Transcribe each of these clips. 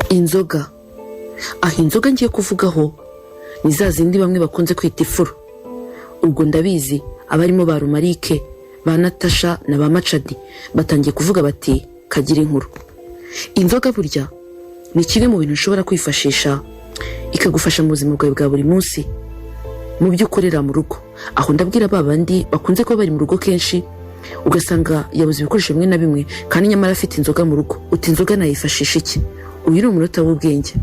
Inzoga. Inzoga ngiye kuvugaho ni za zindi bamwe bakunze kwita ifuro. Ubwo ndabizi abarimo ba Rumarike, ba Natasha na ba Macadi batangiye kuvuga bati kagira inkuru. Inzoga burya ni kimwe mu bintu ushobora kwifashisha ikagufasha mu buzima bwawe bwa buri munsi mu byo ukorera mu rugo. Aho ndabwira babandi bakunze kuba bari mu rugo kenshi ugasanga yabuze ibikoresho bimwe na bimwe kandi nyamara afite inzoga mu rugo. Uti inzoga nayifashisha iki? Uyu ni umunota w'ubwenge.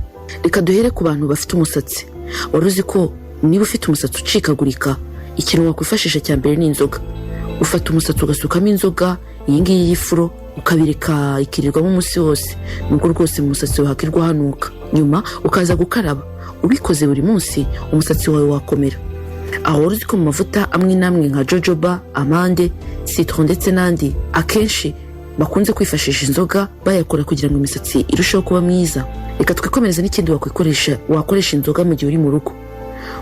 Reka duhere ku bantu bafite umusatsi. Wari uzi ko niba ufite umusatsi ucikagurika ikintu wakwifashisha cya mbere ni inzoga. Ufata umusatsi ugasukamo inzoga iyi ngiyi y'ifuro ukabireka ikirirwamo umunsi wose, nubwo rwose mu musatsi wawe hakirwa hanuka. Nyuma ukaza gukaraba. Ubikoze buri munsi umusatsi wawe wakomera. Aho wari uzi ko mu mavuta amwe n'amwe nka jojoba, amande, citron ndetse n'andi akenshi bakunze kwifashisha inzoga bayakora kugira ngo imisatsi irusheho kuba myiza. Reka twikomereze n'ikindi wakoresha inzoga mu gihe uri mu rugo.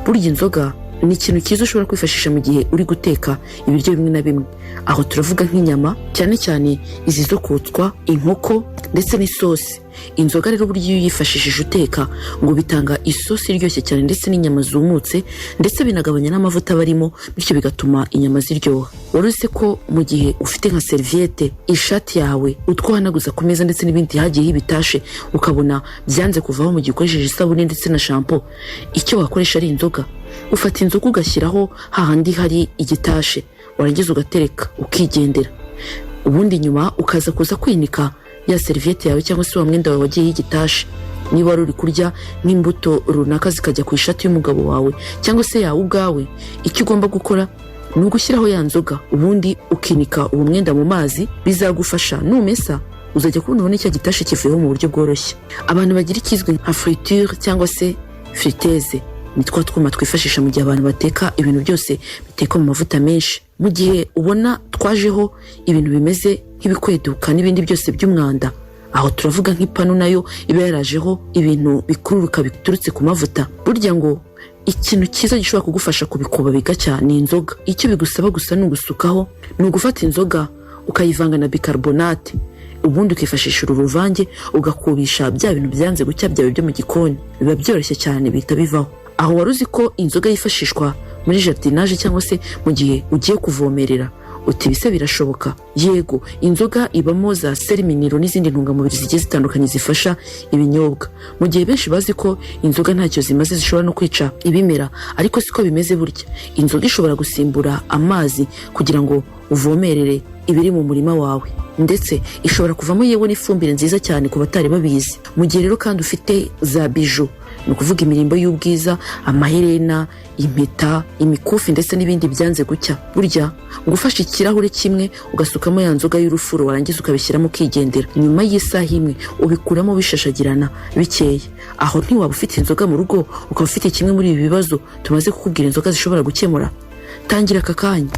Burya inzoga ni ikintu cyiza ushobora kwifashisha mu gihe uri guteka ibiryo bimwe na bimwe. Aho turavuga nk'inyama, cyane cyane izi zo kotswa, inkoko ndetse n'isosi. Inzoga rero burya iyo uyifashishije uteka ngo bitanga isosi iryoshye cyane ndetse n'inyama zumutse ndetse binagabanya n'amavuta barimo, bityo bigatuma inyama ziryoha. Wari uzi ko mu gihe ufite nka serviette, ishati yawe utwahanaguza ku meza ndetse n'ibindi hagiye hibitashe ukabona byanze kuvaho mu gihe ukoresheje isabune ndetse na shampoo, icyo wakoresha ari inzoga. Ufata inzoga ugashyiraho hahandi hari igitashe, warangiza ugatereka ukigendera. Ubundi nyuma ukaza kuza kwinika ya serviette yawe cyangwa se wa mwenda wawe wagiye igitashe. Niba wari uri kurya nk'imbuto runaka zikajya ku ishati y'umugabo wawe cyangwa se yawe ubwawe, icyo ugomba gukora ni ugushyiraho ya nzoga ubundi ukinika uwo mwenda mu mazi. Bizagufasha numesa uzajya kubona ubone cya gitashe kivuyeho mu buryo bworoshye. Abantu bagira ikizwi nka friture cyangwa se friteze ni twa twuma twifashisha mu gihe abantu bateka ibintu byose biteka mu mavuta menshi. Mu gihe ubona twajeho ibintu bimeze nk'ibikweduka n'ibindi byose by'umwanda, aho turavuga nk'ipanu nayo iba yarajeho ibintu bikururuka biturutse ku mavuta. Burya ngo ikintu cyiza gishobora kugufasha kubikuba bigacya ni inzoga. Icyo bigusaba gusa ni ugusukaho, ni ugufata inzoga ukayivanga na bicarbonate, ubundi ukifashisha uru ruvange ugakubisha bya bintu byanze gucya byawe byo mu gikoni. Biba byoroshye cyane bihita bivaho. Aho wari uzi ko inzoga yifashishwa muri jardinage cyangwa se mu gihe ugiye kuvomerera? Uti bise birashoboka. Yego, inzoga ibamo za seliminiro n'izindi ntungamubiri zigiye zitandukanye zifasha ibinyobwa. Mu gihe benshi bazi ko inzoga ntacyo zimaze zishobora no kwica ibimera, ariko siko bimeze burya. Inzoga ishobora gusimbura amazi kugira ngo uvomerere ibiri mu murima wawe, ndetse ishobora kuvamo yewe n'ifumbire nziza cyane ku batari babizi. Mu gihe rero kandi ufite za biju, ni ukuvuga imirimbo y'ubwiza, amaherena, impeta, imikufi ndetse n'ibindi byanze gucya, burya ngo ufashe ikirahure kimwe ugasukamo ya nzoga y'urufuro warangiza ukabishyiramo ukigendera, nyuma y'isaha imwe ubikuramo bishashagirana bikeye. Aho ntiwaba ufite inzoga mu rugo ukaba ufite kimwe muri ibi bibazo tumaze kukubwira inzoga zishobora gukemura? Tangira aka kanya.